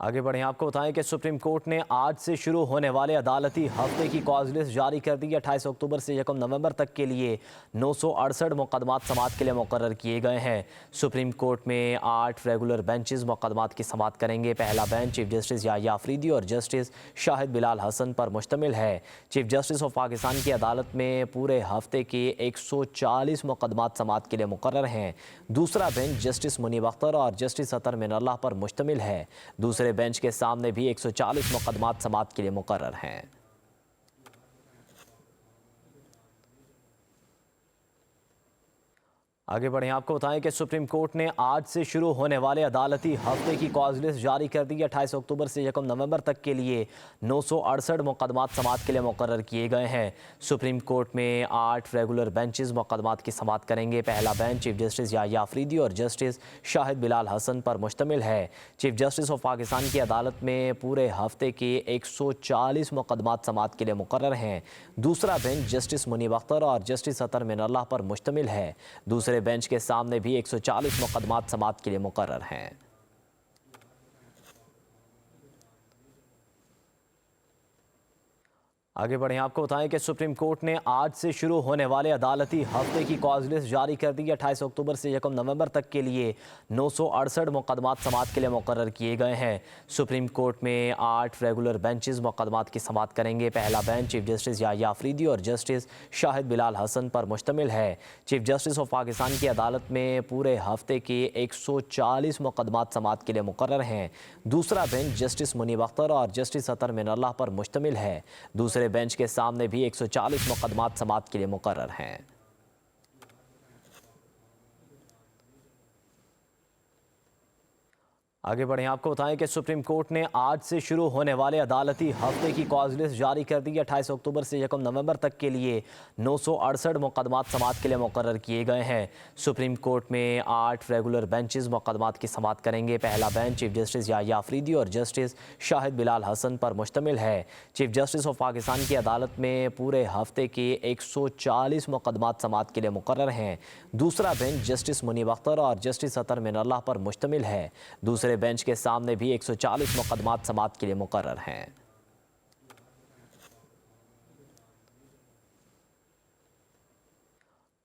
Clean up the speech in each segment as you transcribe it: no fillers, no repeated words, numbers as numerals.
आगे बढ़ें, आपको बताएं कि सुप्रीम कोर्ट ने आज से शुरू होने वाले अदालती हफ्ते की कॉज लिस्ट जारी कर दी है। 28 अक्टूबर से 1 नवंबर तक के लिए 968 मुकदमात समाअत के लिए मुकर्रर किए गए हैं। सुप्रीम कोर्ट में 8 रेगुलर बेंचेस मुकदमात की समाअत करेंगे। पहला bench chief justice Yahya Afridi और जस्टिस शाहिद बिलाल हसन पर मुश्तमिल है। चीफ जस्टिस ऑफ पाकिस्तान की अदालत में पूरे हफ्ते के 140 मुकदमात समाअत के लिए मुकर्रर हैं। दूसरा बेंच जस्टिस मुनीब अख्तर और जस्टिस अतर मिनल्लाह पर मुश्तमिल है। दूसरे बेंच के सामने भी 140 मुकदमात समाअत के लिए मुकर्रर हैं। आगे बढ़ें, आपको बताएं कि सुप्रीम कोर्ट ने आज से शुरू होने वाले अदालती हफ्ते की कॉज लिस्ट जारी कर दी है। 28 अक्टूबर से 1 नवंबर तक के लिए 968 मुकदमात समाअत के लिए मुकर्रर किए गए हैं। सुप्रीम कोर्ट में 8 रेगुलर बेंचेस मुकदमात की समाअत करेंगे। पहला bench chief justice Yahya Afridi और जस्टिस शाहिद बिलाल हसन पर मुश्तमिल है। चीफ जस्टिस ऑफ पाकिस्तान की अदालत में पूरे हफ्ते के 140 मुकदमात समाअत के लिए मुकर्रर हैं। दूसरा बेंच जस्टिस मुनीब अख्तर और जस्टिस अतर मिनल्लाह पर मुश्तमिल है। दूसरे बेंच के सामने भी 140 मुकदमात समाअत के लिए मुकर्रर हैं। आगे बढ़ें, आपको बताएं कि सुप्रीम कोर्ट ने आज से शुरू होने वाले अदालती हफ्ते की कॉज लिस्ट जारी कर दी है। 28 अक्टूबर से 1 नवंबर तक के लिए 968 मुकदमात समाअत के लिए मुकर्रर किए गए हैं। सुप्रीम कोर्ट में 8 रेगुलर बेंचेस मुकदमात की समाअत करेंगे। पहला bench chief justice Yahya Afridi और जस्टिस शाहिद बिलाल हसन पर मुश्तमिल है। चीफ जस्टिस ऑफ पाकिस्तान की अदालत में पूरे हफ्ते के 140 मुकदमात समाअत के लिए मुकर्रर हैं। दूसरा बेंच जस्टिस मुनीब अख्तर और जस्टिस अतर मिनल्लाह पर मुश्तमिल है। दूसरे बेंच के सामने भी 140 मुकदमात समाअत के लिए मुकर्रर हैं। आगे बढ़ें, आपको बताएं कि सुप्रीम कोर्ट ने आज से शुरू होने वाले अदालती हफ्ते की कॉज लिस्ट जारी कर दी है। 28 अक्टूबर से 1 नवंबर तक के लिए 968 मुकदमात समाअत के लिए मुकर्रर किए गए हैं। सुप्रीम कोर्ट में 8 रेगुलर बेंचेस मुकदमात की समाअत करेंगे। पहला bench chief justice Yahya Afridi और जस्टिस शाहिद बिलाल हसन पर मुश्तमिल है। चीफ जस्टिस ऑफ पाकिस्तान की अदालत में पूरे हफ्ते के 140 मुकदमात समाअत के लिए मुकर्रर हैं। दूसरा बेंच जस्टिस मुनीब अख्तर और जस्टिस अतर मिनल्लाह पर मुश्तमिल है। दूसरे बेंच के सामने भी 140 मुकदमात समाअत के लिए मुकर्रर हैं।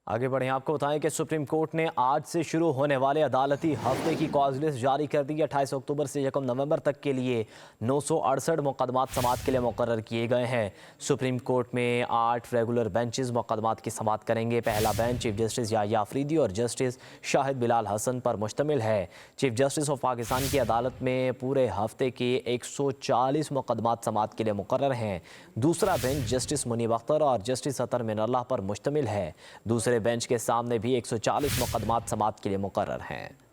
आगे बढ़ें, आपको बताएं कि सुप्रीम कोर्ट ने आज से शुरू होने वाले अदालती हफ्ते की कॉज लिस्ट जारी कर दी है। 28 अक्टूबर से 1 नवंबर तक के लिए 968 मुकदमात समाअत के लिए मुकर्रर किए गए हैं। सुप्रीम कोर्ट में 8 रेगुलर बेंचेस मुकदमात की समाअत करेंगे। पहला bench chief justice Yahya Afridi और जस्टिस शाहिद बिलाल हसन पर मुश्तमिल है। चीफ जस्टिस ऑफ पाकिस्तान की अदालत में पूरे हफ्ते के 140 मुकदमात समाअत के लिए मुकर्रर हैं। दूसरा बेंच जस्टिस मुनीब अख्तर और जस्टिस अतर मिनल्लाह पर मुश्तमिल है। दूसरे बेंच के सामने भी 140 मुकदमात समाअत के लिए मुकर्रर हैं।